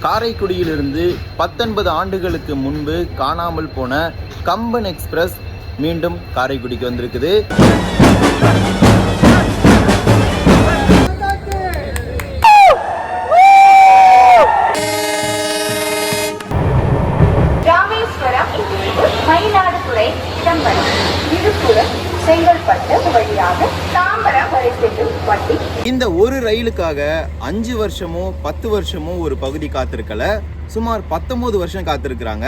காரைக்குடியிலிருந்து 19 ஆண்டுகளுக்கு முன்பு காணாமல் போன கம்பன் எக்ஸ்பிரஸ் மீண்டும் காரைக்குடிக்கு வந்திருக்குது. மயிலாடுதுறை, சிதம்பரம், விழுப்புரம், செங்கல்பட்டு வழியாக தாம்பரம் வரை செல்லும் வண்டி. இந்த ஒரு ரயிலுக்காக 5 வருஷமோ 10 வருஷமோ ஒரு பகுதி காத்திருக்கல, சுமார் 19 வருஷம் காத்திருக்கிறாங்க.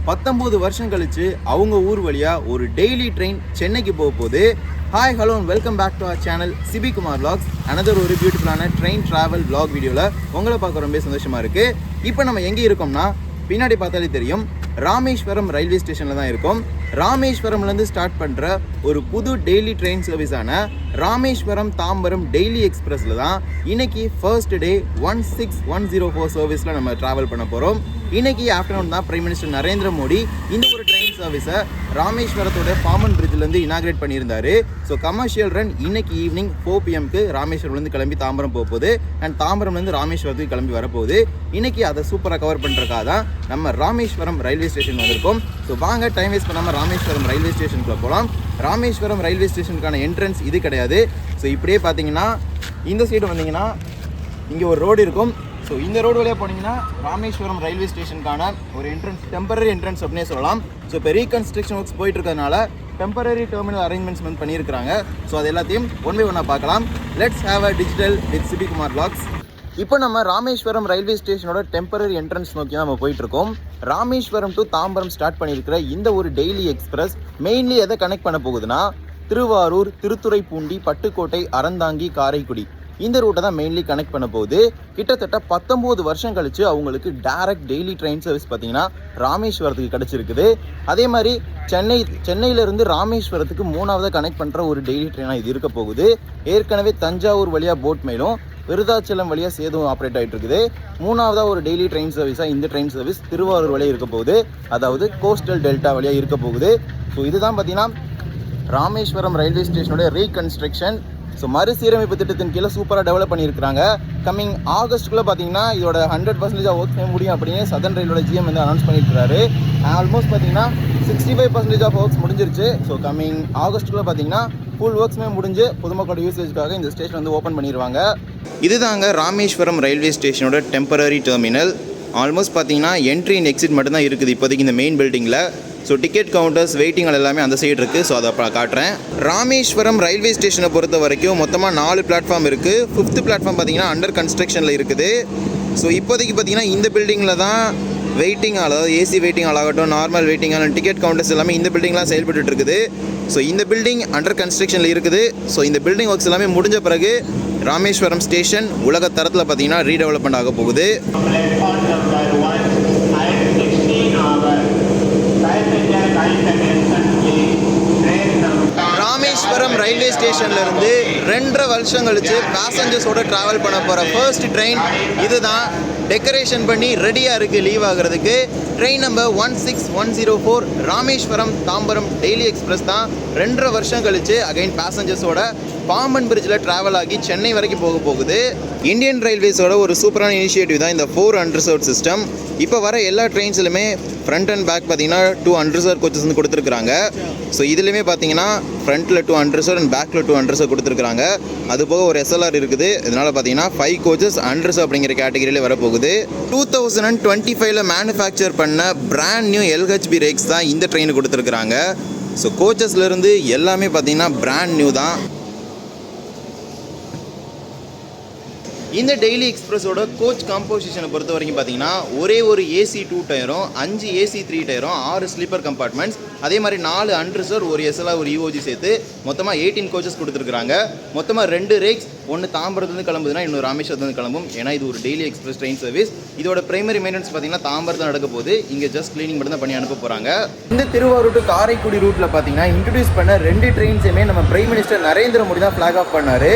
19 வருஷம் கழிச்சு அவங்க ஊர் வழியா ஒரு டெய்லி ட்ரெயின் சென்னைக்கு போக போகுது. Hi hello welcome back to our channel Sibi Kumar vlogs. Another ஒரு பியூட்டிஃபுல்லான ட்ரெயின் டிராவல் vlog வீடியோவில் உங்களை பார்க்க ரொம்ப சந்தோஷமாக இருக்குது. இப்போ நம்ம எங்கே இருக்கோம்னா, பின்னாடி பார்த்தாலே தெரியும், ராமேஸ்வரம் ரயில்வே ஸ்டேஷனில் தான் இருக்கும். ராமேஸ்வரம்லேருந்து ஸ்டார்ட் பண்ணுற ஒரு புது டெய்லி ட்ரெயின் சர்வீஸான ராமேஸ்வரம் தாம்பரம் டெய்லி எக்ஸ்பிரஸில் தான் இன்னைக்கு ஃபர்ஸ்ட் டே 16104 சர்வீஸில் நம்ம ட்ராவல் பண்ண போகிறோம். இன்னைக்கு ஆஃப்டர்நூன் தான் பிரைம் மினிஸ்டர் நரேந்திர மோடி இந்த ஒரு ட்ரெயின் சர்வீஸை ராமேஸ்வரத்தோட பாம்பன் பிரிட்ஜிலேருந்து இனாகிரேட் பண்ணியிருந்தாரு. ஸோ கமர்ஷியல் ரன் இன்னைக்கு ஈவினிங் 4 PM ராமேஸ்வரம்லேருந்து கிளம்பி தாம்பரம் போக போகுது. அண்ட் தாம்பரம்லேருந்து ராமேஸ்வரத்துக்கு கிளம்பி வரப்போகுது. இன்னைக்கு அதை சூப்பராக கவர் பண்ணுறதுக்காக தான் நம்ம ராமேஸ்வரம் ரயில்வே ஸ்டேஷன் வந்திருக்கோம். ஸோ வாங்க டைம் வேஸ்ட் பண்ணாமல் ராமேஸ்வரம் ரயில்வே ஸ்டேஷனுக்குள்ள போகலாம். ராமேஸ்வரம் ரயில்வே ஸ்டேஷனுக்கான என்ட்ரன்ஸ் இது கிடையாது. ஸோ இப்படியே பார்த்தீங்கன்னா இந்த சைடு வந்தீங்கன்னா இங்கே ஒரு ரோடு இருக்கும். ஸோ இந்த ரோடு வழியாக போனீங்கன்னா ராமேஸ்வரம் ரயில்வே ஸ்டேஷனுக்கான ஒரு என்ட்ரன்ஸ், டெம்பரரி என்ட்ரன்ஸ் அப்படின்னே சொல்லலாம். ஸோ இப்போ ரீகன்ஸ்ட்ரக்ஷன் ஒர்க்ஸ் போயிட்டு இருக்கிறதுனால டெம்பரரி டெர்மினல் அரேஞ்ச்மெண்ட்ஸ் பண்ணியிருக்கிறாங்க. ஸோ அது எல்லாத்தையும் ஒன் பை ஒன்னாக பார்க்கலாம். Let's have a digital with Sibi Kumar vlogs. இப்போ நம்ம ராமேஸ்வரம் ரயில்வே ஸ்டேஷனோட டெம்பரரி என்ட்ரன்ஸ் நோக்கி தான் நம்ம போயிட்டுருக்கோம். ராமேஸ்வரம் டு தாம்பரம் ஸ்டார்ட் பண்ணியிருக்கிற இந்த ஒரு டெய்லி எக்ஸ்பிரஸ் மெயின்லி எதை கனெக்ட் பண்ண போகுதுன்னா, திருவாரூர், திருத்துறைப்பூண்டி, பட்டுக்கோட்டை, அறந்தாங்கி, காரைக்குடி இந்த ரூட்டை தான் மெயின்லி கனெக்ட் பண்ண போகுது. கிட்டத்தட்ட 19 வருஷம் கழிச்சு அவங்களுக்கு டைரக்ட் டெய்லி ட்ரெயின் சர்வீஸ் பார்த்தீங்கன்னா ராமேஸ்வரத்துக்கு கிடச்சிருக்குது. அதே மாதிரி சென்னையிலேருந்து ராமேஸ்வரத்துக்கு 3ஆவதாக கனெக்ட் பண்ணுற ஒரு டெய்லி ட்ரெயினாக இது இருக்க போகுது. ஏற்கனவே தஞ்சாவூர் வழியாக போட் மெயிலும் விருதாச்சலம் வழியாக சேதுவும் ஆப்ரேட் ஆகிட்டு இருக்குது. 3ஆவதாக ஒரு டெய்லி ட்ரெயின் சர்வீஸாக இந்த ட்ரெயின் சர்வீஸ் திருவாரூர் வழியாக இருக்க போகுது. அதாவது கோஸ்டல் டெல்டா வழியாக இருக்க போகுது. ஸோ இதுதான் பார்த்தீங்கன்னா ராமேஸ்வரம் ரயில்வே ஸ்டேஷனோட ரீகன்ஸ்ட்ரக்ஷன். ஸோ மறுசீரமைப்பு திட்டத்தின் கீழே சூப்பராக டெவலப் பண்ணியிருக்காங்க. கம்மிங் ஆகஸ்ட்டுக்குள்ளே பார்த்தீங்கன்னா இதோட 100% ஒர்க் செய்ய முடியும் அப்படின்னு சதர்ன் ரயிலோட GM வந்து அனௌன்ஸ் பண்ணியிருக்காரு. ஆல்மோஸ்ட் பார்த்தீங்கன்னா 65% ஆஃப் ஒர்க்ஸ் முடிஞ்சிருச்சு. ஸோ கம்மிங் ஆகஸ்ட்டுக்குள்ளே பார்த்தீங்கன்னா ஃபுல் ஒர்க்ஸுமே முடிஞ்சு பொதுமக்களோட யூசேஜ்க்காக இந்த ஸ்டேஷன் வந்து ஓப்பன் பண்ணிடுவாங்க. இதுதாங்க ராமேஸ்வரம் ரயில்வே ஸ்டேஷனோட டெம்பரரி டெர்மினல். ஆல்மோஸ்ட் பார்த்தீங்கன்னா என்ட்ரி அண்ட் எக்ஸிட் மட்டும் தான் இருக்குது இப்போதைக்கு இந்த மெயின் பில்டிங்கில். ஸோ டிக்கெட் கவுண்டர்ஸ், வெயிட்டிங் எல்லாமே அந்த சைடு இருக்குது. ஸோ அதை அப்புறம் காட்டுறேன். ராமேஸ்வரம் ரயில்வே ஸ்டேஷனை பொறுத்த வரைக்கும் மொத்தமாக 4 பிளாட்ஃபார்ம் இருக்குது. 5th பிளாட்ஃபார்ம் பார்த்தீங்கன்னா அண்டர் கன்ஸ்ட்ரக்ஷனில் இருக்குது. ஸோ இப்போதைக்கு பார்த்தீங்கன்னா இந்த பில்டிங்கில் தான் வெயிட்டிங் ஹால், அதாவது ஏசி வெயிட்டிங் ஹால் ஆகட்டும், normal waiting hall, ticket counters எல்லாமே இந்த பில்டிங்லாம் செயல்பட்டு இருக்குது. ஸோ இந்த பில்டிங் அண்டர் கன்ஸ்ட்ரக்ஷனில் இருக்குது. ஸோ இந்த பில்டிங் ஒர்க்ஸ் எல்லாமே முடிஞ்ச பிறகு ராமேஸ்வரம் ஸ்டேஷன் உலக தரத்தில் பார்த்தீங்கன்னா ரீடெவலப்மெண்ட் ஆக போகுது. ராமேஸ்வரம் ரயில்வே ஸ்டேஷன்ல இருந்து 2.5 வருஷம் கழிச்சு பேசஞ்சர்ஸோட டிராவல் பண்ண போகிற ஃபர்ஸ்ட் ட்ரெயின் இதுதான். டெக்கரேஷன் பண்ணி ரெடியாக இருக்குது லீவ் ஆகிறதுக்கு. Train number 16104 Rameswaram Tambaram daily express தான் 2.5 வருஷம் கழிச்சு அகைன் பேசஞ்சர்ஸோட பாம்பன் பிரிட்ஜில் ட்ராவல் ஆகி சென்னை வரைக்கும் போக போகுது. இந்தியன் ரயில்வேஸோட ஒரு சூப்பரான இனிஷியேட்டிவ் தான் இந்த 4 அன்ரிசர்வ்ட் சிஸ்டம். இப்போ வர எல்லா ட்ரெயின்ஸ்லையுமே ஃப்ரண்ட் அண்ட் பேக் பார்த்தீங்கன்னா 2 அன்ரிசர்வ் கோச்சஸ் வந்து கொடுத்துருக்காங்க. ஸோ இதுலேயுமே பார்த்தீங்கன்னா ஃப்ரண்ட்டில் 2 அன்ரிசர்வ் அண்ட் பேக்கில் 2 அன்ரிசர்வ் கொடுத்துருக்காங்க. அது போக ஒரு SLR இருக்குது. இதனால் பார்த்தீங்கன்னா 5 கோச்சஸ் அன்ரிசர்வ் அப்படிங்கிற கேட்டகரியில் வரப்போகுது. 2025 மேனுஃபேக்சர் பண்ண பிராண்ட் நியூ LHB ரேக்ஸ் தான் இந்த ட்ரெயின் கொடுத்துருக்குறாங்க. ஸோ கோச்சஸ்லேருந்து எல்லாமே பார்த்தீங்கன்னா பிராண்ட் நியூ தான். இந்த டெய்லி எக்ஸ்பிரஸோட கோச் காம்போசிஷனை பொறுத்த வரைக்கும் பார்த்தீங்கன்னா ஒரே ஒரு AC 2 டயரும், 5 AC 3 டயரும், 6 ஸ்லீப்பர் கம்பார்ட்மெண்ட்ஸ், அதே மாதிரி 4 அன்ரிசர்வ், ஒரு SLR, ஒரு EOG சேர்த்து மொத்தமாக 18 கோச்சஸ் கொடுத்துருக்காங்க. மொத்தமாக 2 ரேக்ஸ், ஒன்று தாம்பரத்துலேருந்து கிளம்புதுன்னா இன்னொரு ராமேஸ்வரத்துலேருந்து கிளம்பும். ஏன்னா இது ஒரு டெய்லி எக்ஸ்பிரஸ் ட்ரெயின் சர்வீஸ். இதோட பிரைமரி மெயின்டெனன்ஸ் பார்த்தீங்கன்னா தாம்பரத்தில் நடக்க போகுது. இங்கே ஜஸ்ட் கிளீனிங் மட்டும் தான் பண்ணி அனுப்ப போகிறாங்க. இந்த திருவாரூர் டு காரைக்குடி ரூட்டில் பார்த்தீங்கன்னா இன்ட்ரடியூஸ் பண்ண 2 ட்ரெயின்ஸுமே நம்ம பிரைம் மினிஸ்டர் நரேந்திர மோடி தான் ஃப்ளாக் ஆஃப் பண்ணார்.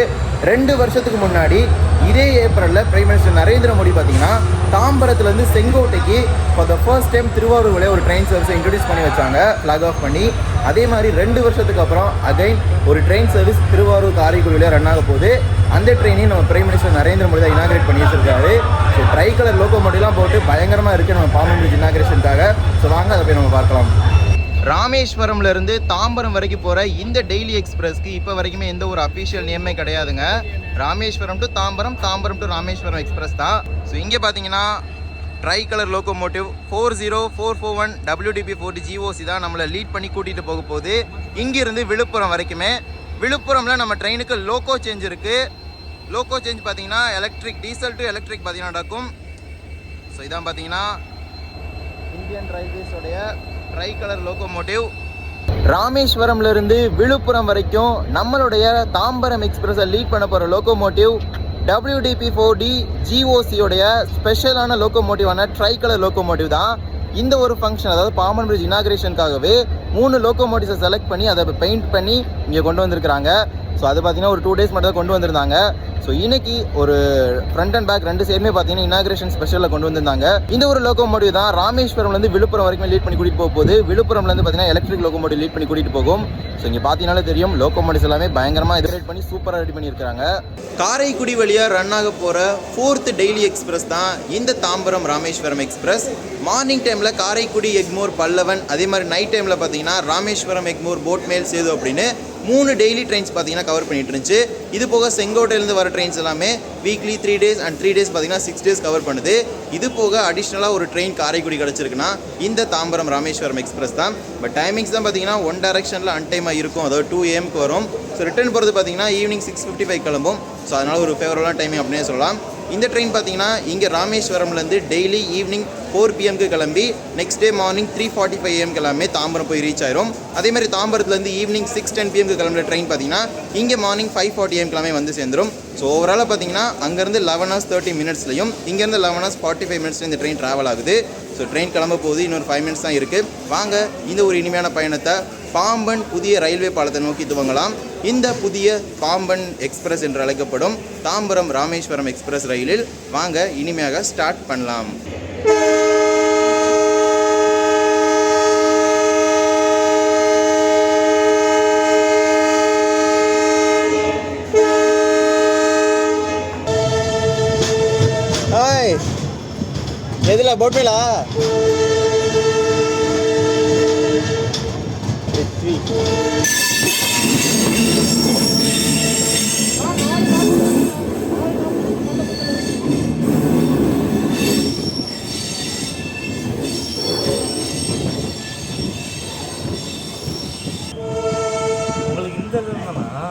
2 வருஷத்துக்கு முன்னாடி இதே ஏப்ரலில் பிரைம் மினிஸ்டர் நரேந்திர மோடி பார்த்தீங்கன்னா தாம்பரத்துலேருந்து செங்கோட்டைக்கு for the first time Tiruvarur வழியாக ஒரு ட்ரெயின் சர்வீஸை இன்ட்ரடியூஸ் பண்ணி வச்சாங்க, ஃப்ளாக் ஆஃப் பண்ணி. அதே மாதிரி 2 வருஷத்துக்கு அப்புறம் அகைன் ஒரு ட்ரெயின் சர்வீஸ் திருவாரூர் காரைக்குடி வழியாக ரன் ஆக போகுது. அந்த ட்ரெயினையும் நம்ம பிரைம் மினிஸ்டர் நரேந்திர மோடி தான் இனாகிரேட் பண்ணி வச்சிருக்காரு. ஸோ ட்ரை கலர் லோகோமோட்டிவ்லாம் போட்டு பயங்கரமாக இருக்குது நம்ம பாம்பன் பிரிட்ஜ் இனாகிரேஷனுக்காக. ஸோ வாங்க அதை போய் நம்ம பார்க்கலாம். ராமேஸ்வரம்ல இருந்து தாம்பரம் வரைக்கும் போகிற இந்த டெய்லி எக்ஸ்பிரஸ்க்கு இப்போ வரைக்குமே எந்த ஒரு அஃபிஷியல் நேமே கிடையாதுங்க. Rameswaram to Tambaram, Tambaram to Rameswaram express தான். ஸோ இங்கே பார்த்தீங்கன்னா try colour locomotive 40441 WDP40 GOC தான் நம்மளை லீட் பண்ணி கூட்டிகிட்டு போக போகுது இங்கிருந்து விழுப்புரம் வரைக்குமே. விழுப்புரமில் நம்ம ட்ரெயினுக்கு லோகோ சேஞ்ச் இருக்குது. லோகோ சேஞ்ச் பார்த்தீங்கன்னா எலக்ட்ரிக், டீசல் டு எலக்ட்ரிக் பார்த்தீங்கன்னா நடக்கும். ஸோ இதான் பார்த்தீங்கன்னா இந்தியன் ரயில்வேஸோடைய ட்ரை கலர் லோகோமோட்டிவ். ராமேஸ்வரம்ல இருந்து விழுப்புரம் வரைக்கும் நம்மளுடைய தாம்பரம் எக்ஸ்பிரஸை லீட் பண்ண போகிற லோகோமோட்டிவ் WDP40 GOC உடைய ஸ்பெஷலான லோகோமோட்டிவான ட்ரை கலர் லோகோமோட்டிவ் தான். இந்த ஒரு ஃபங்க்ஷன், அதாவது பாம்பன் பிரிட்ஜ் இனாகிரேஷனுக்காகவே 3 லோகோமோட்டிவ்ஸை செலக்ட் பண்ணி அதை பெயிண்ட் பண்ணி இங்கே கொண்டு வந்திருக்கிறாங்க. ஸோ அது பார்த்தீங்கன்னா ஒரு 2 days மட்டும் தான் கொண்டு வந்திருந்தாங்க. ஸோ இன்னைக்கு ஒரு ஃப்ரண்ட் அண்ட் பேக் 2 சைடுமே பார்த்தீங்கன்னா இனாகிரேஷன் ஸ்பெஷலில் கொண்டு வந்திருந்தாங்க. இந்த ஒரு லோகோமோட்டிவ் தான் ராமேஸ்வரம்லேருந்து விழுப்புரம் வரைக்கும் லீட் பண்ணி கூட்டிகிட்டு போக போகுது. விழுப்புரம்லேருந்து பார்த்தீங்கன்னா எலக்ட்ரிக் லோகோமோட்டிவ் லீட் பண்ணி கூட்டிகிட்டு போகும். ஸோ இங்கே பார்த்தீங்கன்னாலே தெரியும், லோகோமோட்டிவ்ஸ் எல்லாமே பயங்கரமாக டெக்கரேட் பண்ணி சூப்பராக ரெடி பண்ணியிருக்காங்க. காரைக்குடி வழியாக ரன் ஆக போகிற 4th டெய்லி எக்ஸ்பிரஸ் தான் இந்த தாம்பரம் ராமேஸ்வரம் எக்ஸ்பிரஸ். மார்னிங் டைமில் காரைக்குடி, எக்மோர், பல்லவன், அதே மாதிரி நைட் டைமில் பார்த்தீங்கன்னா ராமேஸ்வரம், எக்மோர், போட்மேல், சேது அப்படின்னு 3 டெய்லி ட்ரெயின்ஸ் பார்த்தீங்கன்னா கவர் பண்ணிட்டு இருந்துச்சு. இது போக செங்கோட்டையிலேருந்து வர ட்ரெயின்ஸ் எல்லாமே வீக்லி 3 days அண்ட் 3 days பார்த்தீங்கன்னா 6 days கவர் பண்ணுது. இது போக அடிஷ்னலாக ஒரு ட்ரெயின் காரைக்குடி கிடச்சிருக்குன்னா இந்த தாம்பரம் ராமேஸ்வரம் எக்ஸ்பிரஸ் தான். பட் டைமிங்ஸ் தான் பார்த்தீங்கன்னா ஒன் டைரக்ஷனில் அன்டைமாக இருக்கும், அதாவது 2 AM வரும். ஸோ ரிட்டர்ன் போகிறது பார்த்தீங்கன்னா ஈவினிங் 6:55 கிளம்பும். ஸோ அதனால் ஒரு ஃபேவரபுளான டைமிங் அப்படின்னே சொல்லலாம். இந்த ட்ரெயின் பார்த்தீங்கன்னா இங்கே ராமேஸ்வரம்லேருந்து டெய்லி ஈவினிங் 4 PM கிளம்பி நெக்ஸ்ட் டே மார்னிங் 3:45 AM எல்லாமே தாம்பரம் போய் ரீச் ஆயிரும். அதே மாதிரி தாம்பரத்துலேருந்து ஈவினிங் 6:10 PM கிளம்புற ட்ரெயின் பார்த்தீங்கன்னா இங்கே மார்னிங் 5:40 AM எல்லாமே வந்து சேர்ந்துடும். ஸோ ஓவராலாக பார்த்தீங்கன்னா அங்கேருந்து 11 hours 30 minutesலையும் இங்கேருந்து 11 hours 45 minutesலையும் இந்த ட்ரெயின் ட்ராவல் ஆகுது. ஸோ ட்ரெயின் கிளம்ப போகுது, இன்னொரு 5 minutes தான் இருக்குது. வாங்க இந்த ஒரு இனிமையான பயணத்தை பாம்பன் புதிய ரயில்வே பாலத்தை நோக்கி துவங்கலாம். இந்த புதிய பாம்பன் எக்ஸ்பிரஸ் என்று அழைக்கப்படும் தாம்பரம் ராமேஸ்வரம் எக்ஸ்பிரஸ் ரயிலில் வாங்க இனிமையாக ஸ்டார்ட் பண்ணலாம். எதில் போட்மேலா? உங்களுக்கு இந்த தானா?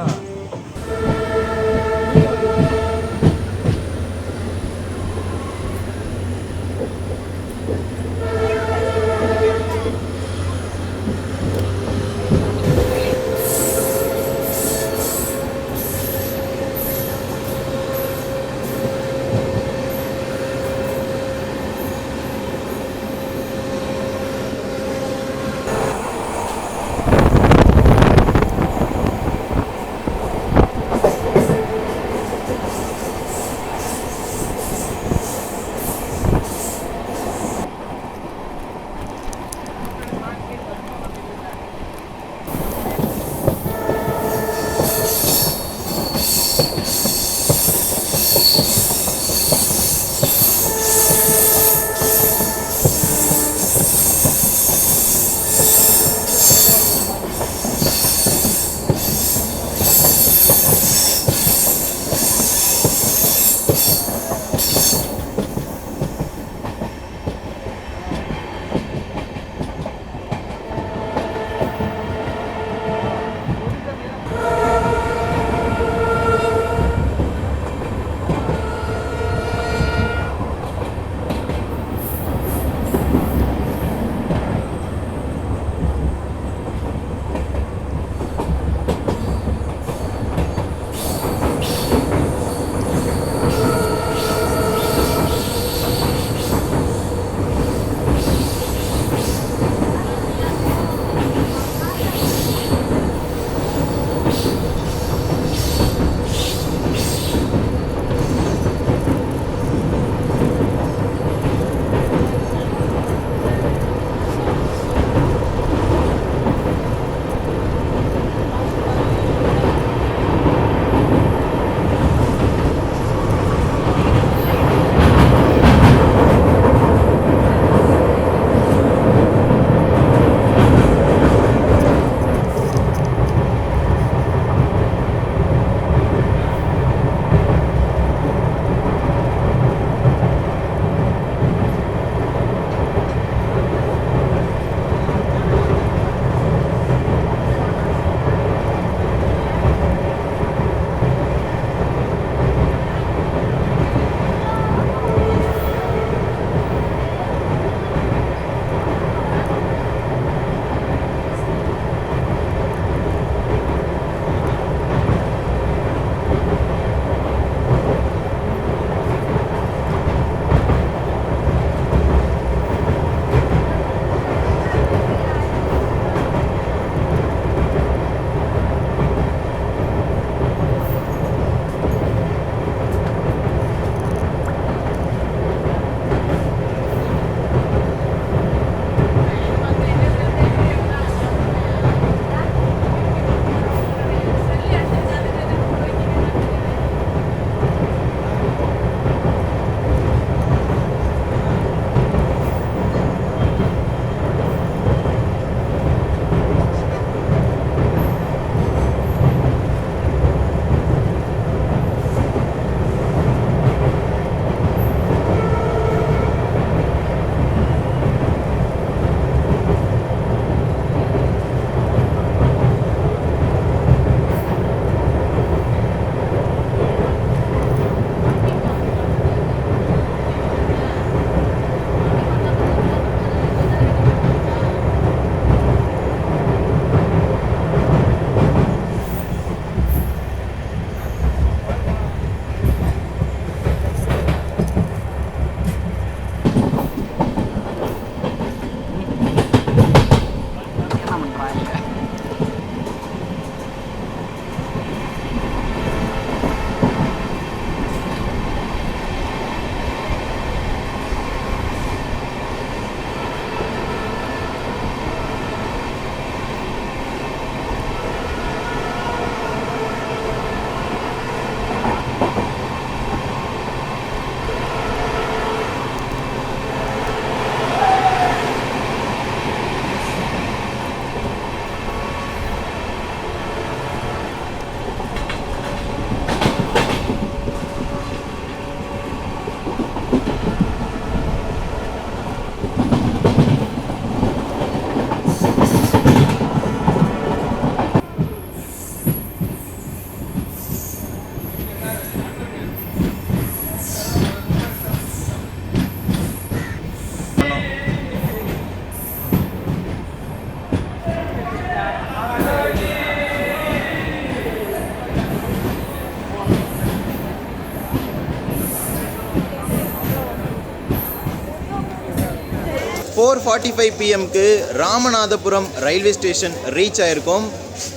4:45 பிஎம்க்கு ராமநாதபுரம் ரயில்வே ஸ்டேஷன் ரீச் ஆயிருக்கும்.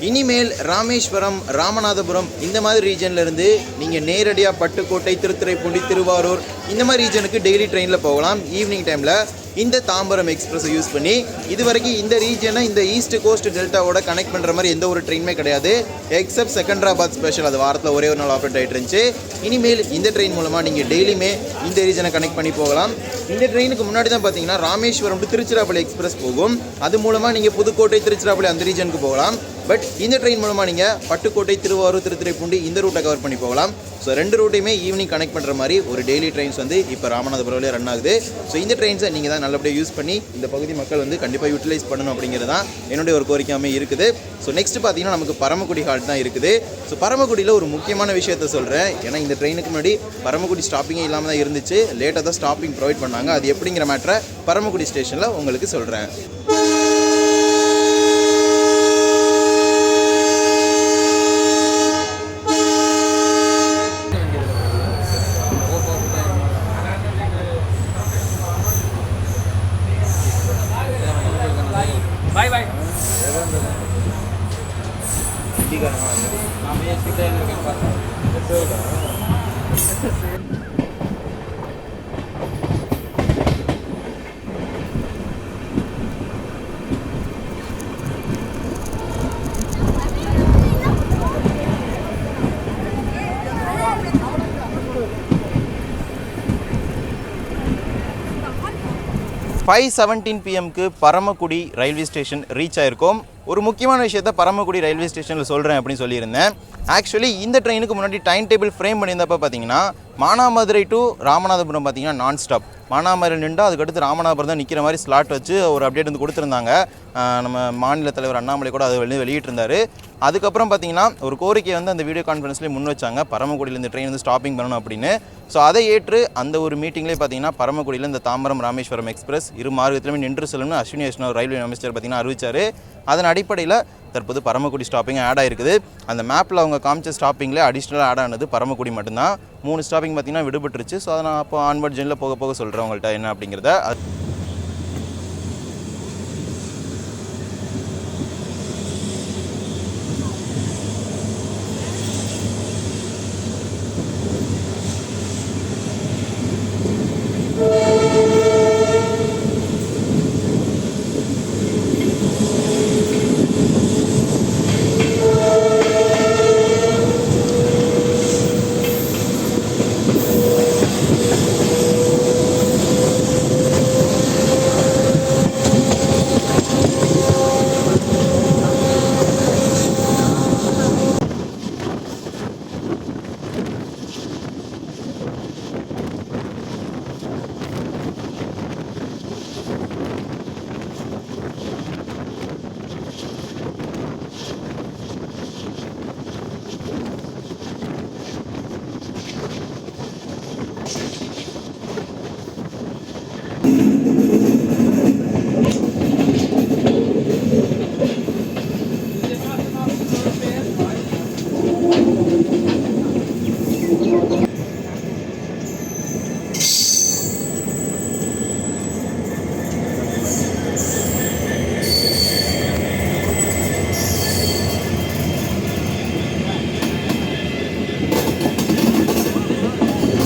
இனிமேல் ராமேஸ்வரம், ராமநாதபுரம் இந்த மாதிரி ரீஜன்லேருந்து நீங்கள் நேரடியாக பட்டுக்கோட்டை, திருத்துறைப்பூண்டி, திருவாரூர் இந்த மாதிரி ரீஜனுக்கு டெய்லி ட்ரெயினில் போகலாம். ஈவினிங் டைமில் இந்த தாம்பரம் எக்ஸ்பிரஸை யூஸ் பண்ணி இது வரைக்கும் இந்த ரீஜனை இந்த ஈஸ்ட் கோஸ்ட் டெல்டாவோட கனெக்ட் பண்ணுற மாதிரி எந்த ஒரு ட்ரெயினுமே கிடையாது, எக்ஸப்ட் செகண்டராபாத் ஸ்பெஷல். அது வாரத்தில் ஒரே ஒரு நாள் ஆப்ரேட் ஆகிட்டு இருந்துச்சு. இனிமேல் இந்த ட்ரெயின் மூலமாக நீங்கள் டெய்லியுமே இந்த ரீஜனை கனெக்ட் பண்ணி போகலாம். இந்த ட்ரெயினுக்கு முன்னாடி தான் பார்த்தீங்கன்னா ராமேஸ்வரம் டு திருச்சிராப்பள்ளி எக்ஸ்பிரஸ் போகும். அது மூலமாக நீங்கள் புதுக்கோட்டை, திருச்சிராப்பள்ளி அந்த ரீஜனுக்கு போகலாம். பட் இந்த ட்ரெயின் மூலமாக நீங்கள் பட்டுக்கோட்டை, திருவாரூர், திருத்துறைப்பூண்டி இந்த ரூட்டை கவர் பண்ணி போகலாம். ஸோ 2 ரூட்டையுமே ஈவினிங் கனெக்ட் பண்ணுற மாதிரி ஒரு டெய்லி ட்ரெயின்ஸ் வந்து இப்போ ராமநாதபுரம்லேயே ரன் ஆகுது. ஸோ இந்த ட்ரெயின்ஸை நீங்கள் தான் நல்லபடியாக யூஸ் பண்ணி இந்த பகுதி மக்கள் வந்து கண்டிப்பாக யூட்டிலைஸ் பண்ணணும் அப்படிங்கிறது தான் என்னுடைய ஒரு கோரிக்கையாமே இருக்குது. ஸோ நெக்ஸ்ட் பார்த்தீங்கன்னா நமக்கு பரமக்குடி ஹால்ட் தான் இருக்குது. ஸோ பரமக்குடியில் ஒரு முக்கியமான விஷயத்த சொல்கிறேன். ஏன்னா இந்த ட்ரெயினுக்கு முன்னாடி பரமக்குடி ஸ்டாப்பிங்கே இல்லாமல் தான் இருந்துச்சு. லேட்டாக தான் ஸ்டாப்பிங் ப்ரொவைட் பண்ணாங்க. அது எப்படிங்கிற மேட்டரை பரமக்குடி ஸ்டேஷனில் உங்களுக்கு சொல்கிறேன். Bye bye. ஃபைவ் 17 பிஎம்க்கு பரமக்குடி ரயில்வே ஸ்டேஷன் ரீச் ஆயிருக்கும். ஒரு முக்கியமான விஷயத்த பரமக்குடி ரயில்வே ஸ்டேஷனில் சொல்கிறேன் அப்படின்னு சொல்லியிருந்தேன். ஆக்சுவலி இந்த ட்ரெயினுக்கு முன்னாடி டைம் டேபிள் ஃப்ரேம் பண்ணியிருந்தப்போ பார்த்தீங்கன்னா மானாமதுரை டு ராமநாதபுரம் பார்த்தீங்கன்னா நான் ஸ்டாப். மானாமதுரை நின்று அதுக்கடுத்து ராமநாதபுரம் தான் நிற்கிற மாதிரி ஸ்லாட் வச்சு ஒரு அப்டேட் வந்து கொடுத்துருந்தாங்க. நம்ம மாநில தலைவர் அண்ணாமலை கூட அதை வெளியிட்டிருந்தார். அதுக்கப்புறம் பார்த்தீங்கன்னா ஒரு கோரிக்கையை வந்து அந்த வீடியோ கான்ஃபரன்ஸ்லேயே முன் வச்சாங்க, பரமக்குடியில் இந்த ட்ரெயின் வந்து ஸ்டாப்பிங் பண்ணணும் அப்படின்னு. ஸோ அதை ஏற்று அந்த ஒரு மீட்டிங்லேயே பார்த்தீங்கன்னா பரமக்குடியில் இந்த தாம்பரம் ராமேஸ்வரம் எக்ஸ்பிரஸ் இரு மார்க்கத்திலுமே நின்று செல்லும்னு அஸ்வினி வைஷ்ணவ் ரயில்வே அமைச்சர் பார்த்தீங்கன்னா அறிவிச்சார். அதன் அடிப்படையில் தற்போது பரமக்குடி ஸ்டாப்பிங் ஆட் ஆயிருக்குது. அந்த மேப்பில் அவங்க காமிச்ச ஸ்டாப்பிங்கில் அடிஷ்னலாக ஆட் ஆனது பரமக்குடி மட்டும்தான். 3 ஸ்டாப்பிங் பார்த்தீங்கன்னா விடுபட்டுருச்சு. ஸோ அதை நான் அப்போ ஆன்வர்ட் ஜெனில் போக போக சொல்கிறேன் உங்கள்கிட்ட என்ன அப்படிங்கிறத.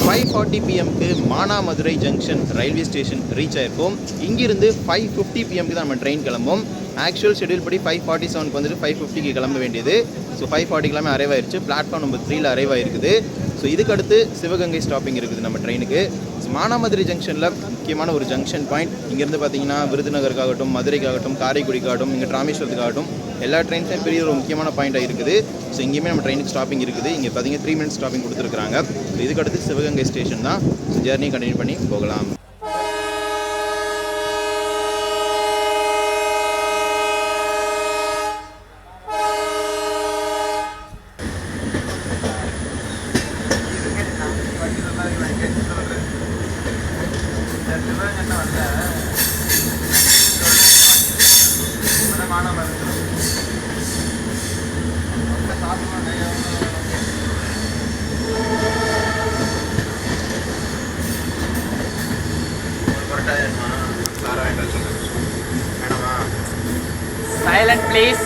5:40 பிஎம்க்கு Manamadurai junction railway station reach ஆயிருக்கும். இங்கிருந்து 5:50 பிஎம்க்கு தான் நம்ம ட்ரெயின் கிளம்பும். ஆக்சுவல் ஷெடியூல் படி 5:47க்கு வந்துட்டு 5:50க்கு கிளம்ப வேண்டியது. ஸோ 5:40 கிளம்ப அரைவ் ஆயிடுச்சு. பிளாட்ஃபார்ம் நம்பர் 3ல் அரைவ் ஆயிருக்குது. ஸோ இதுக்கு அடுத்து சிவகங்கை ஸ்டாப்பிங் இருக்குது நம்ம ட்ரெயினுக்கு. ஸோ மானாமதுரை ஜங்ஷனில் முக்கியமான ஒரு ஜங்ஷன் பாயிண்ட். இங்கேருந்து பார்த்தீங்கன்னா விருதுநகருக்காகட்டும், மதுரைக்காகட்டும், காரைக்குடிக்காகட்டும், இங்கே ராமேஸ்வரத்துக்காகட்டும் எல்லா ட்ரெயின்ஸும் பெரிய ஒரு முக்கியமான பாயிண்ட்டாக இருக்குது. ஸோ இங்கேயுமே நம்ம ட்ரெயினுக்கு ஸ்டாப்பிங் இருக்குது. இங்கே பார்த்தீங்கன்னா 3 மினிட்ஸ் ஸ்டாப்பிங் கொடுத்துருக்காங்க. ஸோ இதுக்கு அடுத்து சிவகங்கை ஸ்டேஷன் தான். ஸோ ஜர்னி கண்டினியூ பண்ணி போகலாம். காரை வாங்கிட்டு வர சொல்லுங்க. வேணாமா? Silent please.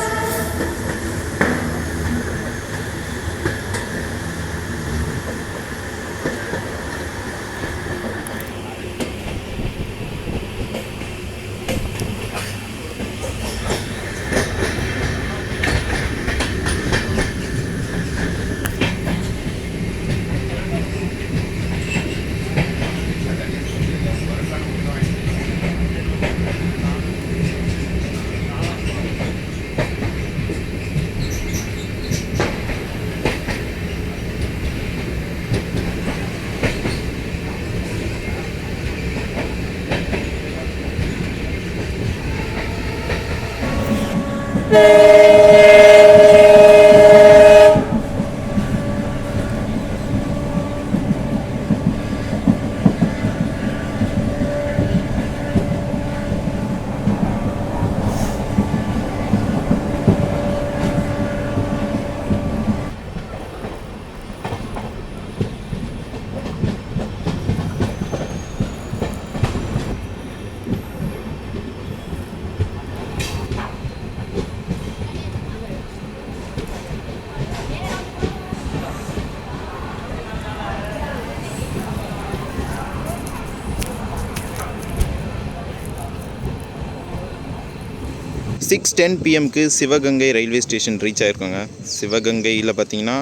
Six 10 PM Sivaganga railway station reach ஆகிருக்கோங்க. சிவகங்கையில் பார்த்தீங்கன்னா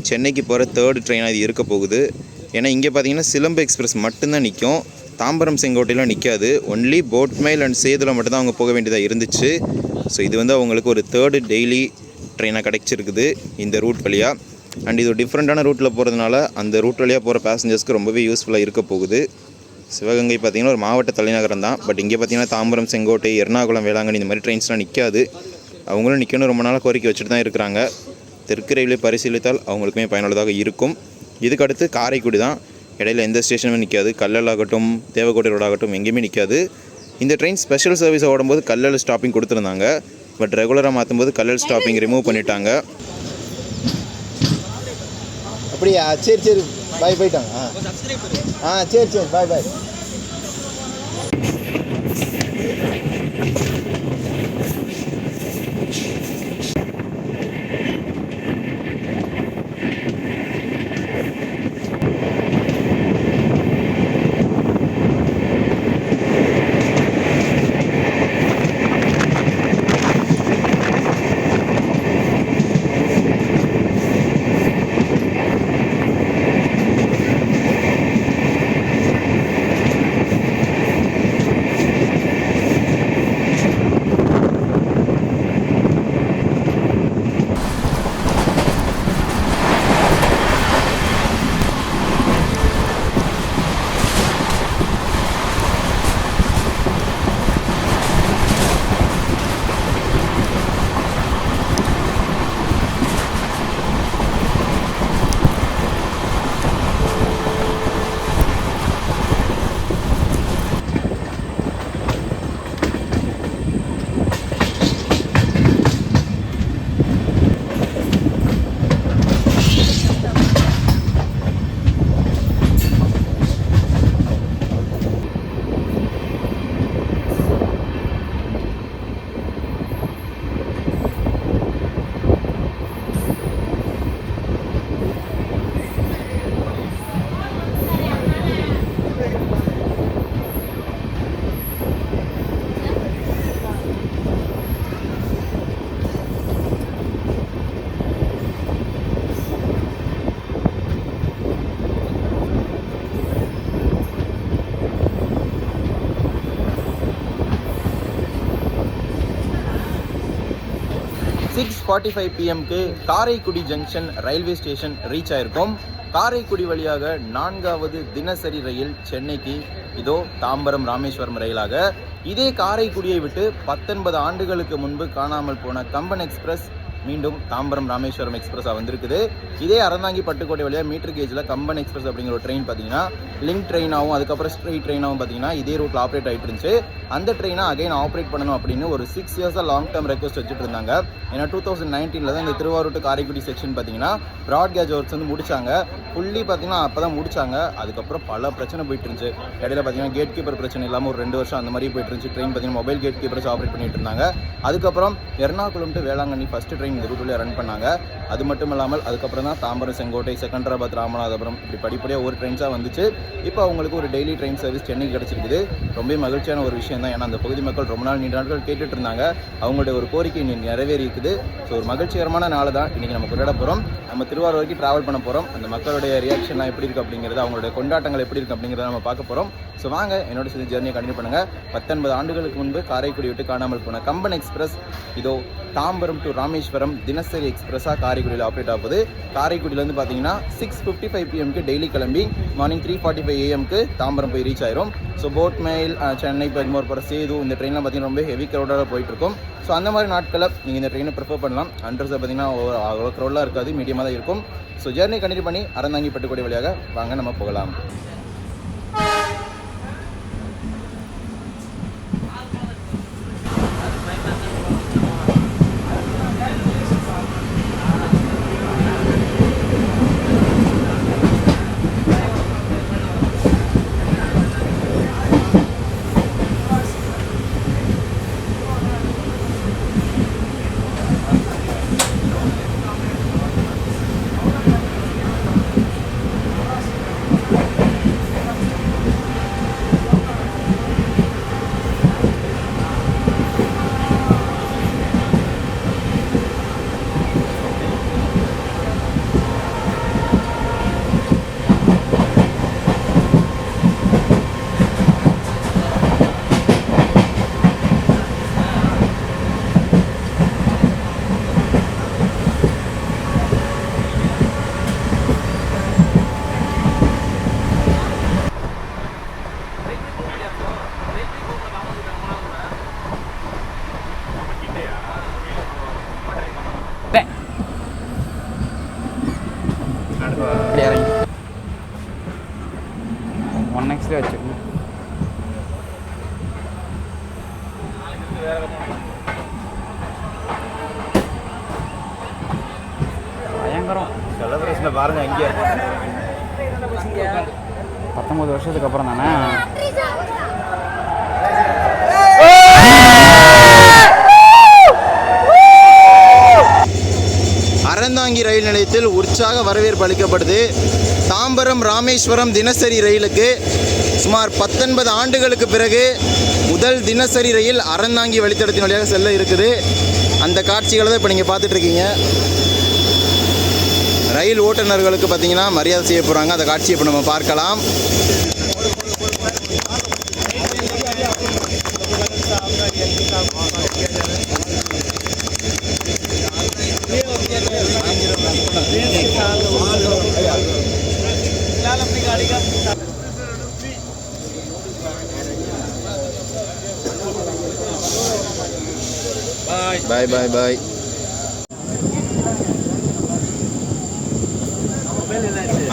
சென்னைக்கு போகிற 3rd ட்ரெயினாக இது இருக்க போகுது. ஏன்னா இங்கே பார்த்தீங்கன்னா சிலம்பு எக்ஸ்பிரஸ் மட்டும்தான் நிற்கும். தாம்பரம் செங்கோட்டையில் நிற்காது. ஒன்லி போட்மெயில் அண்ட் சேதுல மட்டும்தான் அவங்க போக வேண்டியதாக இருந்துச்சு. ஸோ இது வந்து அவங்களுக்கு ஒரு 3rd டெய்லி ட்ரெயினாக கிடைச்சிருக்குது இந்த ரூட் வழியாக. அண்ட் இது டிஃப்ரெண்ட்டான ரூட்டில் போகிறதுனால அந்த ரூட் வழியாக போகிற பேசஞ்சர்ஸ்க்கு ரொம்பவே யூஸ்ஃபுல்லாக இருக்க போகுது. சிவகங்கை பார்த்திங்கன்னா ஒரு மாவட்ட தலைநகரம் தான். பட் இங்கே பார்த்திங்கன்னா தாம்பரம், செங்கோட்டை, எர்ணாகுளம், வேளாங்கண்ணி இந்த மாதிரி ட்ரெயின்ஸ்லாம் நிற்காது. அவங்களும் நிற்கணும் ரொம்ப நாளாக கோரிக்கை வச்சுட்டு தான் இருக்கிறாங்க. தெற்கு ரயில்வே பரிசீலித்தால் அவங்களுக்குமே பயனுள்ளதாக இருக்கும். இதுக்கு அடுத்து காரைக்குடி தான். இடையில எந்த ஸ்டேஷனுமே நிற்காது. கல்லல் ஆகட்டும், தேவக்கோட்டை ரோடு ஆகட்டும், எங்கேயுமே நிற்காது. இந்த ட்ரெயின் ஸ்பெஷல் சர்வீஸ் ஓடும்போது கல்லல் ஸ்டாப்பிங் கொடுத்துருந்தாங்க. பட் ரெகுலராக மாற்றும்போது கல்லல் ஸ்டாப்பிங் ரிமூவ் பண்ணிட்டாங்க. அப்படியா? சரி சரி, பாய் போயிட்டாங்க. சரி சரி, bye bye. Six 45 PM Karaikudi junction railway station reach ஆயிருக்கும். காரைக்குடி வழியாக 4வது தினசரி ரயில் சென்னைக்கு இதோ தாம்பரம் ராமேஸ்வரம் ரயிலாக. இதே காரைக்குடியை விட்டு 19 ஆண்டுகளுக்கு முன்பு காணாமல் போன கம்பன் எக்ஸ்பிரஸ் மீண்டும் தாம்பரம் ராமேஸ்வரம் எக்ஸ்பிரஸாக வந்திருக்குது. இதே அறந்தாங்கி பட்டுக்கோட்டை வழியாக மீட்டர் கேஜில் கம்பன் எக்ஸ்பிரஸ் அப்படிங்கிற ஒரு ட்ரெயின் பார்த்தீங்கன்னா லிங்க் ட்ரெயினாகவும் அதுக்கப்புறம் ஸ்ட்ரெயிட் ட்ரெயினாகவும் பார்த்தீங்கன்னா இதே ரூட்டில் ஆப்ரேட் ஆகிட்டு இருந்துச்சு. அந்த ட்ரெயினை அகைன் ஆப்ரேட் பண்ணணும் அப்படின்னு ஒரு 6 இயர்ஸாக லாங் டேர்ம் ரெக்வஸ்ட் வச்சுட்டு இருந்தாங்க. ஏன்னா 2019 தான் இந்த திருவாரூர் டு காரைக்குடி செக்ஷன் பார்த்தீங்கன்னா ப்ராட் கேஜ் ஒர்க்ஸ் வந்து முடிச்சாங்க. ஃபுல்லி பார்த்தீங்கன்னா அப்போ தான் முடிச்சாங்க. அதுக்கப்புறம் பல பிரச்சனை போயிட்டு இருந்துச்சு. இடையில பார்த்தீங்கன்னா கேட் கீப்பர் பிரச்சனை இல்லாமல் ஒரு 2 வருஷம் அந்த மாதிரி போயிட்டு இருந்துச்சு. ட்ரெயின் பார்த்தீங்கன்னா மொபைல் கேட் கீப்பர்ஸ் ஆப்ரேட் பண்ணிட்டு இருந்தாங்க. அதுக்கப்புறம் Ernakulam to Velankanni first train இந்த ரூட்டில் ரன் பண்ணாங்க. அது மட்டும் இல்லாமல் அதுக்கப்புறம் தான் தாம்பரம் செங்கோட்டை செகண்டராபாத் ராமநாதபுரம் இப்படி படிப்படியாக ஒரு ட்ரெயின்ஸாக வந்துச்சு. இப்போ அவங்களுக்கு ஒரு டெய்லி ட்ரெயின் சர்வீஸ் சென்னைக்கு கிடச்சிருக்குது. ரொம்ப மகிழ்ச்சியான ஒரு விஷயம் தான். ஏன்னா அந்த பகுதி மக்கள் ரொம்ப நீண்ட நாட்கள் கேட்டுட்டு இருந்தாங்க. அவங்களுடைய ஒரு கோரிக்கை இன்னைக்கு நிறைவேறி இருக்குது. ஸோ ஒரு மகிழ்ச்சிகரமான நாள் தான் இன்றைக்கி நம்ம கொண்டாட போகிறோம். நம்ம திருவாரூர் வரைக்கும் ட்ராவல் பண்ண போகிறோம். அந்த மக்களுடைய ரியாக்ஷன்லாம் எப்படி இருக்குது அப்படிங்கிறது, அவங்களுடைய கொண்டாட்டங்கள் எப்படி இருக்குது அப்படிங்கிறத நம்ம பார்க்க போகிறோம். ஸோ வாங்க என்னோட சேர்ந்து ஜெர்னியை கண்டினியூ பண்ணுங்கள். 19 ஆண்டுகளுக்கு முன்பு காரைக்குடி விட்டு காணாமல் போன கம்பன் எக்ஸ்பிரஸ் இதோ தாம்பரம் டு ராமேஸ்வரம் தினசரி எக்ஸ்பிரஸாக காரைக்குடியில் ஆப்ரேட் ஆகுது. காரைக்குடியிலேருந்து பார்த்தீங்கன்னா 6:55 PM டெய்லி கிளம்பி மார்னிங் 3:45 AM தாம்பரம் போய் ரீச் ஆயிரும். ஸோ போட் மெயில் சென்னை பெருமூர் போகிற சேது இந்த ட்ரெயின்லாம் பார்த்தீங்கன்னா ரொம்ப ஹெவி க்ரௌடாக போயிட்டு இருக்கும். ஸோ அந்த மாதிரி நாட்களில் நீங்கள் இந்த ட்ரெயினை ப்ரிஃபர் பண்ணலாம். அண்ட்ரஸை பார்த்தீங்கன்னா அவ்வளோ க்ரௌடாக இருக்காது, மீடியமாக தான் இருக்கும். ஸோ ஜெர்னி கண்டினியூ பண்ணி அறந்தாங்கி பட்டுக்கோட்டை வழியாக வாங்க நம்ம போகலாம். வச்சுக்கணும். பயங்கரம் செலிப்ரேஷனை பாருங்க. இங்கே 19 வருஷத்துக்கு அப்புறம் தானே. அறந்தாங்கி ரயில் நிலையத்தில் உற்சாக வரவேற்பு அளிக்கப்படுது. தாம்பரம் ராமேஸ்வரம் தினசரி ரயிலுக்கு சுமார் 19 ஆண்டுகளுக்கு பிறகு முதல் தினசரி ரயில் அறந்தாங்கி வழித்தடத்தின் வழியாக செல்ல இருக்குது. அந்த காட்சிகளை தான் இப்போ நீங்கள் பார்த்துட்ருக்கீங்க. ரயில் ஓட்டுநர்களுக்கு பார்த்தீங்கன்னா மரியாதை செய்ய போகிறாங்க. அந்த காட்சியை இப்போ நம்ம பார்க்கலாம். பாய் பாய் பாய்.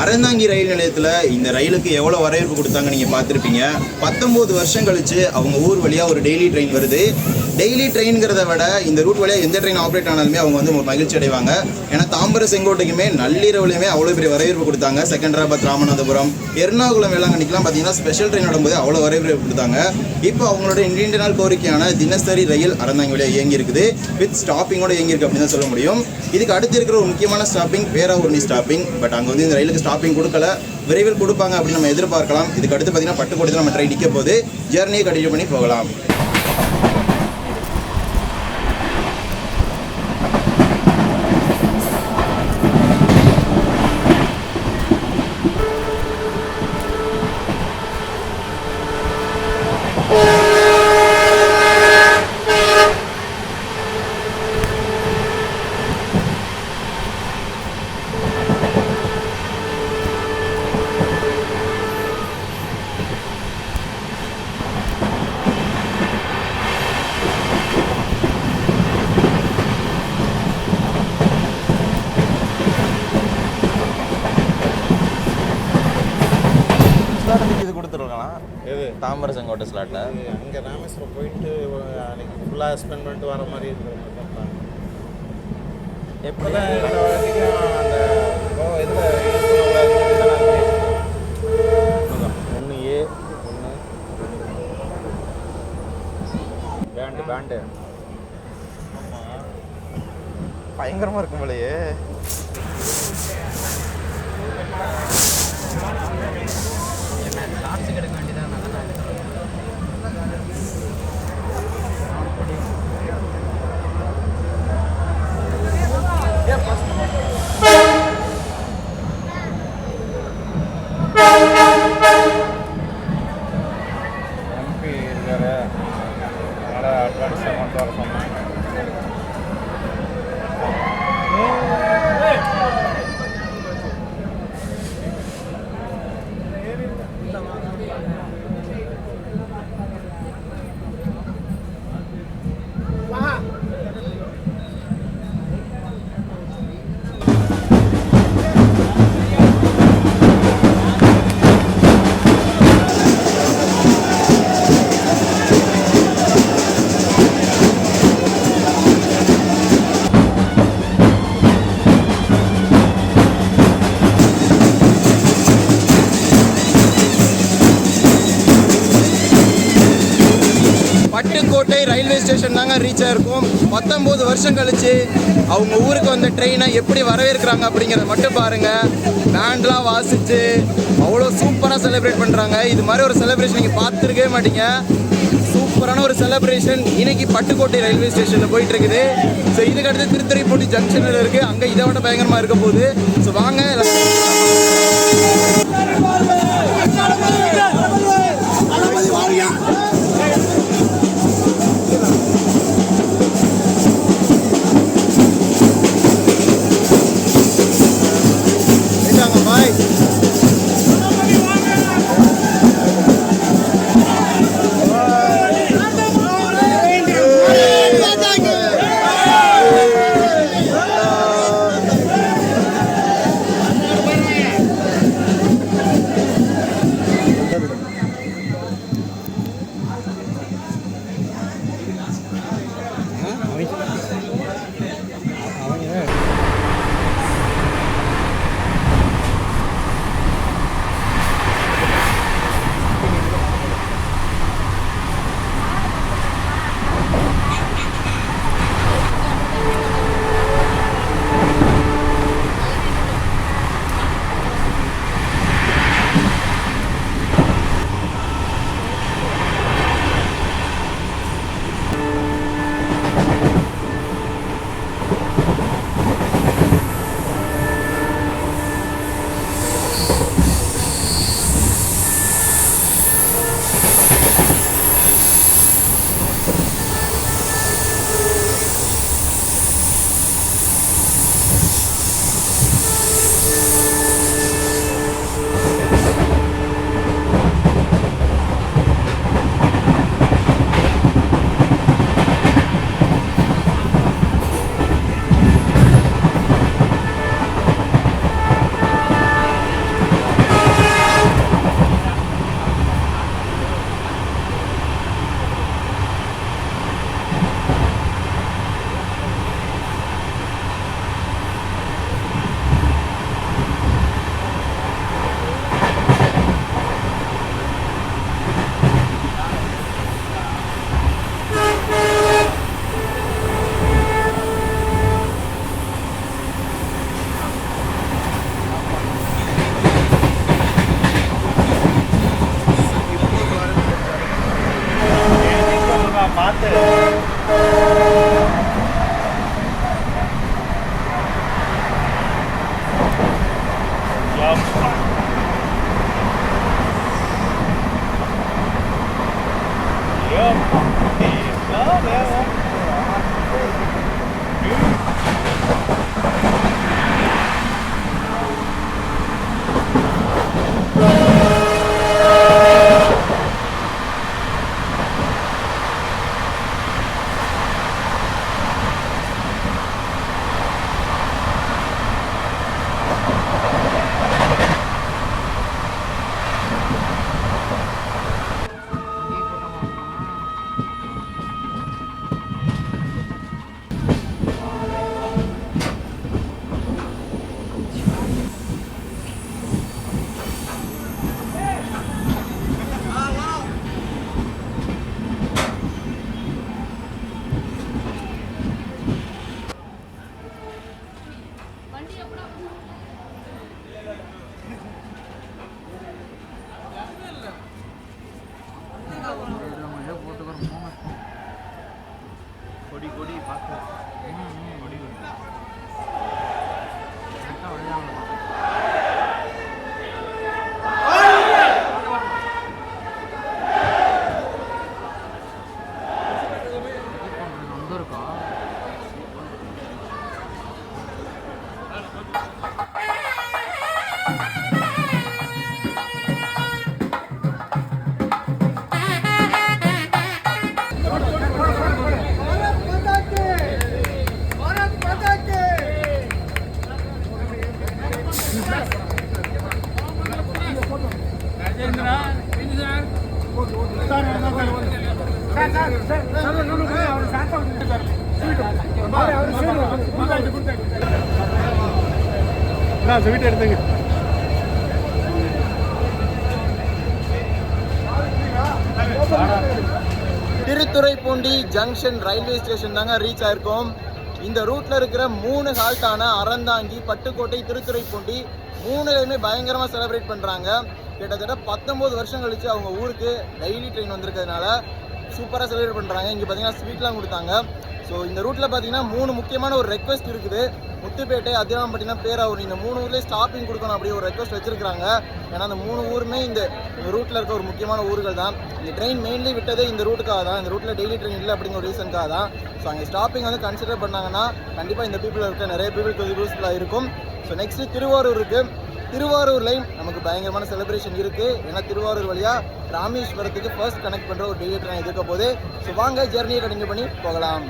அறந்தாங்கி ரயில் நிலையத்தில் இந்த ரயிலுக்கு எவ்வளோ வரவேற்பு கொடுத்தாங்க நீங்கள் பார்த்துருப்பீங்க. 19 வருஷம் கழிச்சு அவங்க ஊர் வழியாக ஒரு டெய்லி ட்ரெயின் வருது. டெய்லி ட்ரெயின்கிறத விட இந்த ரூட் வழியாக எந்த ட்ரெயின் ஆப்ரேட் ஆனாலுமே அவங்க வந்து மகிழ்ச்சி அடைவாங்க. ஏன்னா தாம்பரம் செங்கோட்டைக்குமே நள்ளிரவுலையுமே அவ்வளோ பெரிய வரவேற்பு கொடுத்தாங்க. செகண்டராபாத் ராமநாதபுரம் எர்ணாகுளம் வேளாங்கண்ணிக்கெலாம் பார்த்தீங்கன்னா ஸ்பெஷல் ட்ரெயின் விடும்போது அவ்வளோ வரவேற்பு கொடுத்தாங்க. இப்போ அவங்களோட நீண்ட நாள் கோரிக்கையான தினசரி ரயில் அறந்தாங்கி வழியாக இயங்கி இருக்குது. வித் ஸ்டாப்பிங்கோட இயங்கியிருக்கு அப்படின்னு தான் சொல்ல முடியும். இதுக்கு அடுத்து இருக்கிற ஒரு முக்கியமான ஸ்டாப்பிங் பேராவூரணி ஸ்டாப்பிங். பட் அங்கே வந்து இந்த ரயிலுக்கு ஸ்டாப்பிங் கொடுக்கல. விரைவில் கொடுப்பாங்க அப்படின்னு நம்ம எதிர்பார்க்கலாம். இதுக்கு அடுத்து பார்த்தீங்கன்னா பட்டுக்கோட்டை நம்ம ட்ரெயின் நிற்க போது ஜெர்னியை கண்டினியூ பண்ணி போகலாம். தாம்பரம் செங்கோட்டை ஸ்லாட்டா? அங்கே ராமேஸ்வரம் போயிட்டு அன்னைக்கு ஃபுல்லாக ஸ்பெண்ட் பண்ணிட்டு வர மாதிரி இருக்கிற மாதிரி தான் plan. எப்படி இப்போதான் இந்த வரைக்கும் அந்த இதில் ஒன்று ஏ ஒன்று பேண்டு பயங்கரமாக இருக்கும் போலயே. எம்பி இருக்காரு, அதனால் அட்வான்ஸ் அமௌண்ட் வர சொன்னாங்க. பட்டுக்கோட்டை ரயில்வே ஸ்டேஷன் தாங்க ரீச் ஆயிருக்கும். 19 வருஷம் கழிச்சு அவங்க ஊருக்கு வந்த ட்ரெயினை எப்படி வரவேற்கிறாங்க அப்படிங்கிறத மட்டும் பாருங்க. பேண்ட்லாம் வாசிச்சு அவ்வளோ சூப்பராக செலிப்ரேட் பண்ணுறாங்க. இது மாதிரி ஒரு செலிப்ரேஷன் நீங்கள் பார்த்துருக்கவே மாட்டீங்க. சூப்பரான ஒரு செலிப்ரேஷன் இன்னைக்கு பட்டுக்கோட்டை ரயில்வே ஸ்டேஷனில் போயிட்டு இருக்குது. ஸோ இதுக்கடுத்து திருத்துறைப்பூண்டி ஜங்ஷனில் இருக்குது. அங்கே இதை விட பயங்கரமாக இருக்க போகுது. ஸோ வாங்க பாய். ஸ்வீட் எடுத்துங்க. திருத்துறைப்பூண்டி ஜங்ஷன் ரயில்வே ஸ்டேஷன் தாங்க ரீச் ஆயிருக்கோம். இந்த ரூட்ல இருக்கிற 3 ஹால்ட்டான அறந்தாங்கி, பட்டுக்கோட்டை, திருத்துறைப்பூண்டி 3லையுமே பயங்கரமாக செலிப்ரேட் பண்ணுறாங்க. கிட்டத்தட்ட 19 வருஷம் கழிச்சு அவங்க ஊருக்கு டெய்லி ட்ரெயின் வந்திருக்கிறதுனால சூப்பராக செலிப்ரேட் பண்ணுறாங்க. இங்கே பார்த்தீங்கன்னா ஸ்வீட்லாம் கொடுத்தாங்க. ஸோ இந்த ரூட்டில் பார்த்தீங்கன்னா 3 முக்கியமான ஒரு ரெக்வஸ்ட் இருக்குது. முத்துப்பேட்டை, அதிராம்பட்டினம், பேராவூர் இந்த 3 ஊர்லேயே ஸ்டாப்பிங் கொடுக்கணும் அப்படி ஒரு ரெக்வஸ்ட் வச்சிருக்காங்க. ஏன்னா அந்த 3 ஊருமே இந்த ரூட்டில் இருக்க ஒரு முக்கியமான ஊர்கள் தான். இந்த ட்ரெயின் மெயின்லி விட்டதே இந்த ரூட்டுக்காக தான். இந்த ரூட்டில் டெய்லி ட்ரெயின் இல்லை அப்படிங்கிற ஒரு ரீசனுக்காக தான். ஸோ அங்கே ஸ்டாப்பிங் வந்து கன்சிடர் பண்ணாங்கன்னா கண்டிப்பாக இந்த பீப்புள் இருக்க நிறைய பீப்புளுக்கு யூஸ்ஃபுல்லாக இருக்கும். ஸோ நெக்ஸ்ட்டு திருவாரூர் இருக்குது. திருவாரூர் லைன் நமக்கு பயங்கரமான செலிப்ரேஷன் இருக்குது. ஏன்னா திருவாரூர் வழியாக ராமேஸ்வரத்துக்கு ஃபர்ஸ்ட் கனெக்ட் பண்ணுற ஒரு டெய்லி ட்ரெயின் இருக்க போது. ஸோ வாங்க ஜெர்னியை கண்டினியூ பண்ணி போகலாம்.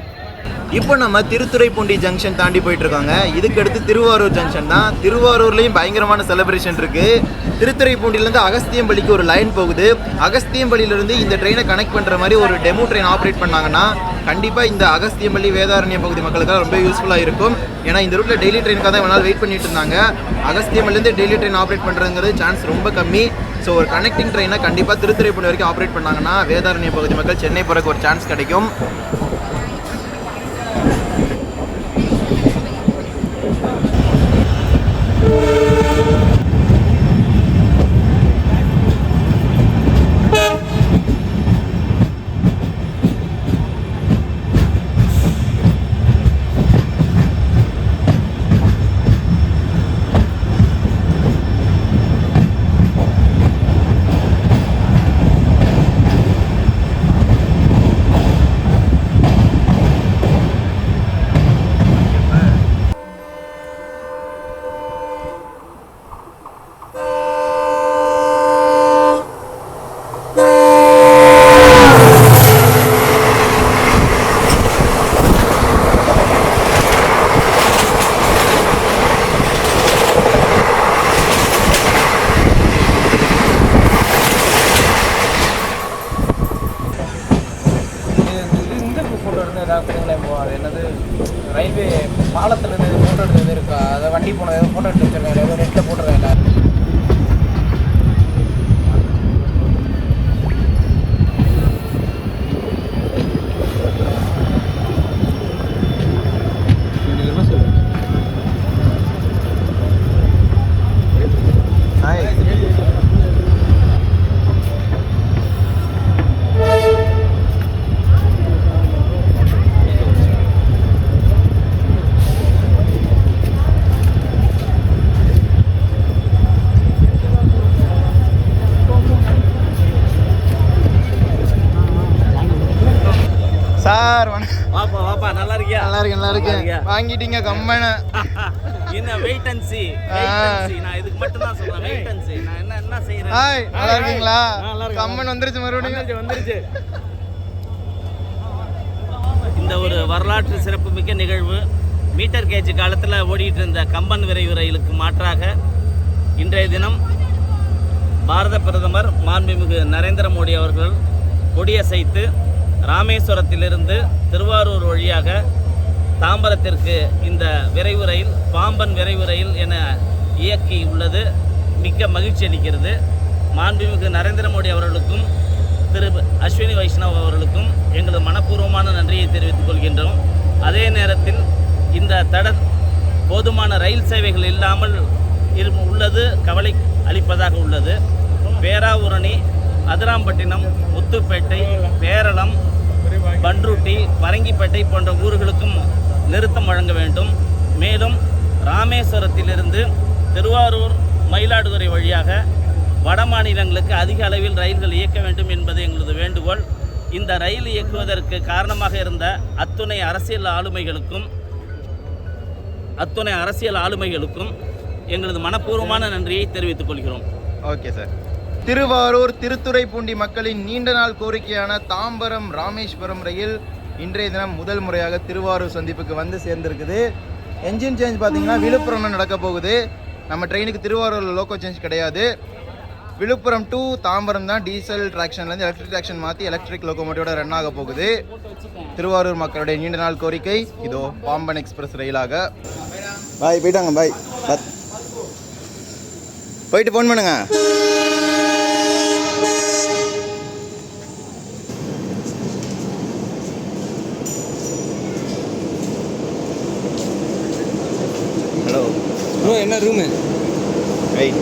இப்போ நம்ம திருத்துறைப்பூண்டி ஜங்ஷன் தாண்டி போயிட்டு இருக்காங்க. இதுக்கு அடுத்து திருவாரூர் ஜங்ஷன் தான். திருவாரூர்லேயும் பயங்கரமான செலிப்ரேஷன் இருக்குது. திருத்துறைப்பூண்டிலேருந்து அகஸ்தியம்பள்ளிக்கு ஒரு லைன் போகுது. அகஸ்தியம்பள்ளியிலேருந்து இந்த ட்ரெயினை கனெக்ட் பண்ணுற மாதிரி ஒரு டெமோ ட்ரெயின் ஆப்ரேட் பண்ணாங்கன்னா கண்டிப்பாக இந்த அகஸ்தியம்பள்ளி வேதாரண்யம் பகுதி மக்களுக்கு ரொம்ப யூஸ்ஃபுல்லாக இருக்கும். ஏன்னா இந்த ரூட்டில் டெய்லி ட்ரெயினுக்காக தான் இவ்வளோ வெயிட் பண்ணிட்டு இருந்தாங்க. அகஸ்தியம்பள்ளிலேருந்து டெய்லி ட்ரெயின் ஆப்ரேட் பண்ணுறதுங்கிறது சான்ஸ் ரொம்ப கம்மி. ஸோ ஒரு கனெக்டிங் ட்ரெயினை கண்டிப்பாக திருத்துறைப்பூண்டி வரைக்கும் ஆப்ரேட் பண்ணாங்கன்னா வேதாரண்யம் பகுதி மக்கள் சென்னை போகிறக்கு ஒரு சான்ஸ் கிடைக்கும். என்னது ரயில்வே பாலத்துலேருந்து ஃபோட்டோ எடுத்தது இருக்கா? அதை வண்டி போனது ஃபோட்டோ எடுத்து வச்சிருக்காங்க. ஏதோ நெட்டில் போட்டுருக்காங்க. சார் வாப்பா வாப்பா, நல்லா இருக்கியா? நல்லா இருக்கேன். வாங்கிட்டீங்க கம்மனை. என்ன வெயிட் அண்ட் see. நான் இதுக்கு மட்டும் தான் சொல்றேன், வெயிட் அண்ட் see. நான் என்ன செய்யறேன்? ஹாய், நல்லா இருக்கீங்களா? கம்மன் வந்துருச்சு, மறுபடியும் வந்துருச்சு. இந்த ஒரு வரலாற்று சிறப்புமிக்க நிகழ்வு. மீட்டர் கேஜ் காலத்தில் ஓடிட்டு இருந்த கம்பன் விரைவு ரயிலுக்கு மாற்றாக இன்றைய தினம் பாரத பிரதமர் மாண்புமிகு நரேந்திர மோடி அவர்கள் கொடியசைத்து ராமேஸ்வரத்திலிருந்து திருவாரூர் வழியாக தாம்பரத்திற்கு இந்த விரைவு ரயில், பாம்பன் விரைவு ரயில் என இயக்கி உள்ளது. மிக்க மகிழ்ச்சி அளிக்கிறது. மாண்புமிகு நரேந்திர மோடி அவர்களுக்கும் திரு அஸ்வினி வைஷ்ணவ் அவர்களுக்கும் எங்களது மனப்பூர்வமான நன்றியை தெரிவித்துக் கொள்கின்றோம். அதே நேரத்தில் இந்த போதுமான ரயில் சேவைகள் இல்லாமல் உள்ளது கவலை அளிப்பதாக உள்ளது. பேராவூரணி, அதிராம்பட்டினம், முத்துப்பேட்டை, பேரளம், பண்ருட்டி, பரங்கிப்பேட்டை போன்ற ஊர்களுக்கும் நிறுத்தம் வழங்க வேண்டும். மேலும் ராமேஸ்வரத்திலிருந்து திருவாரூர், மயிலாடுதுறை வழியாக வட மாநிலங்களுக்கு அதிக அளவில் ரயில்கள் இயக்க வேண்டும் என்பது எங்களது வேண்டுகோள். இந்த ரயில் இயக்குவதற்கு காரணமாக இருந்த அத்துணை அரசியல் ஆளுமைகளுக்கும் எங்களது மனப்பூர்வமான நன்றியை தெரிவித்துக் கொள்கிறோம். Okay sir. திருவாரூர் திருத்துறைப்பூண்டி மக்களின் நீண்ட நாள் கோரிக்கையான தாம்பரம் ராமேஸ்வரம் ரயில் இன்றைய தினம் முதல் முறையாக திருவாரூர் சந்திப்புக்கு வந்து சேர்ந்திருக்குது. என்ஜின் சேஞ்ச் பார்த்தீங்கன்னா விழுப்புரம்ல நடக்க போகுது. நம்ம ட்ரெயினுக்கு திருவாரூரில் லோக்கோ சேஞ்ச் கிடையாது. விழுப்புரம் டு தாம்பரம் தான் டீசல் ட்ராக்ஷன்லேருந்து எலக்ட்ரிக் ட்ராக்ஷன் மாற்றி எலக்ட்ரிக் லோகோமோட்டிவோட ரன் ஆக போகுது. திருவாரூர் மக்களுடைய நீண்ட நாள் கோரிக்கை இதோ பாம்பன் எக்ஸ்பிரஸ் ரயிலாக. பாய் போயிட்டாங்க. பாய் போயிட்டு ஃபோன் பண்ணுங்க. ஹலோ ப்ரோ, என்ன ரூமு? ரைட்.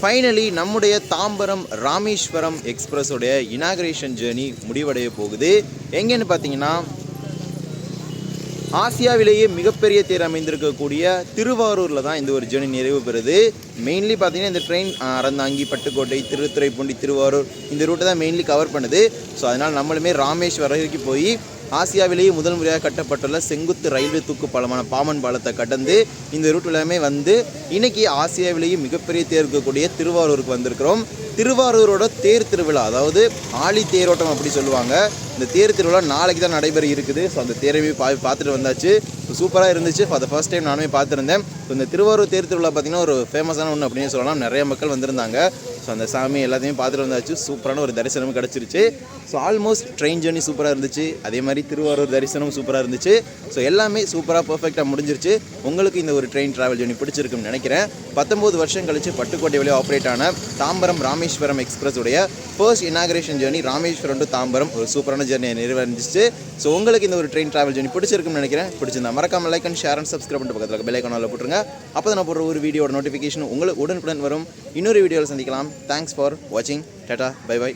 ஃபைனலி நம்முடைய தாம்பரம் ராமேஸ்வரம் எக்ஸ்பிரஸோடைய இனாகிரேஷன் ஜேர்னி முடிவடைய போகுது. எங்கேன்னு பார்த்தீங்கன்னா ஆசியாவிலேயே மிகப்பெரிய தேர் அமைந்திருக்கக்கூடிய திருவாரூரில் தான் இந்த ஒரு ஜேர்னி நிறைவு பெறுது. மெயின்லி பார்த்தீங்கன்னா இந்த ட்ரெயின் அறந்தாங்கி, பட்டுக்கோட்டை, திருத்துறைப்பூண்டி, திருவாரூர் இந்த ரூட்டை தான் மெயின்லி கவர் பண்ணுது. ஸோ அதனால் நம்மளுமே ராமேஸ்வரம் வரைக்கும் போய் ஆசியாவிலேயே முதல் முறையாக கட்டப்பட்டுள்ள செங்குத்து ரயில்வே தூக்கு பாலமான பாமன் பாலத்தை கடந்து இந்த ரூட் எல்லாமே வந்து இன்னைக்கு ஆசியாவிலேயே மிகப்பெரிய தேர் இருக்கக்கூடிய திருவாரூருக்கு வந்திருக்கிறோம். திருவாரூரோட தேர் திருவிழா, அதாவது ஆழி தேரோட்டம் அப்படி சொல்லுவாங்க. இந்த தேர் திருவிழா நாளைக்கு தான் நடைபெற இருக்குது. ஸோ அந்த தேரையுமே பார்த்துட்டு வந்தாச்சு. சூப்பராக இருந்துச்சு. ஃபார் த ஃபர்ஸ்ட் டைம் நானுமே பார்த்துருந்தேன். ஸோ இந்த திருவாரூர் தேர் திருவிழா பார்த்திங்கன்னா ஒரு ஃபேமஸான ஒன்று அப்படின்னு சொல்லலாம். நிறைய மக்கள் வந்திருந்தாங்க. ஸோ அந்த சாமி எல்லாத்தையும் பார்த்துட்டு வந்தாச்சு. சூப்பரான ஒரு தரிசனமும் கிடச்சிருச்சு. ஸோ ஆல்மோஸ்ட் ட்ரெயின் ஜேர்னி சூப்பராக இருந்துச்சு. அதே மாதிரி திருவாரூர் தரிசனமும் சூப்பராக இருந்துச்சு. ஸோ எல்லாமே சூப்பராக பர்ஃபெக்டாக முடிஞ்சிருச்சு. உங்களுக்கு இந்த ஒரு ட்ரெயின் ட்ராவல் ஜேர்னி பிடிச்சிருக்குன்னு நினைக்கிறேன். 19 வருஷம் கழிச்சு பட்டுக்கோட்டை வழியாக ஆப்ரேட் ஆன தாம்பரம் ராமேஸ்வரம் எக்ஸ்பிரஸ் உடைய first inauguration journey Rameswaram to Tambaram ஒரு சூப்பரான ஜேர்னி நிறைவடைஞ்சிச்சு. ஸோ உங்களுக்கு இந்த ஒரு ட்ரெயின் ட்ராவல் ஜேர்னி பிடிச்சிருக்குன்னு நினைக்கிறேன். பிடிச்சிருந்தா மறக்காம like and share and subscribe பண்ணிட்டு பக்கத்தில் பெல் ஐகானில் போட்டுருங்க. அப்போ தான் நான் போடுற ஒரு வீடியோட நோட்டிஃபிகேஷன் உங்களுக்கு உடனுக்குடன் வரும். இன்னொரு வீடியோவில் சந்திக்கலாம். தேங்க்ஸ் ஃபார் வாட்சிங். Tata, bye by.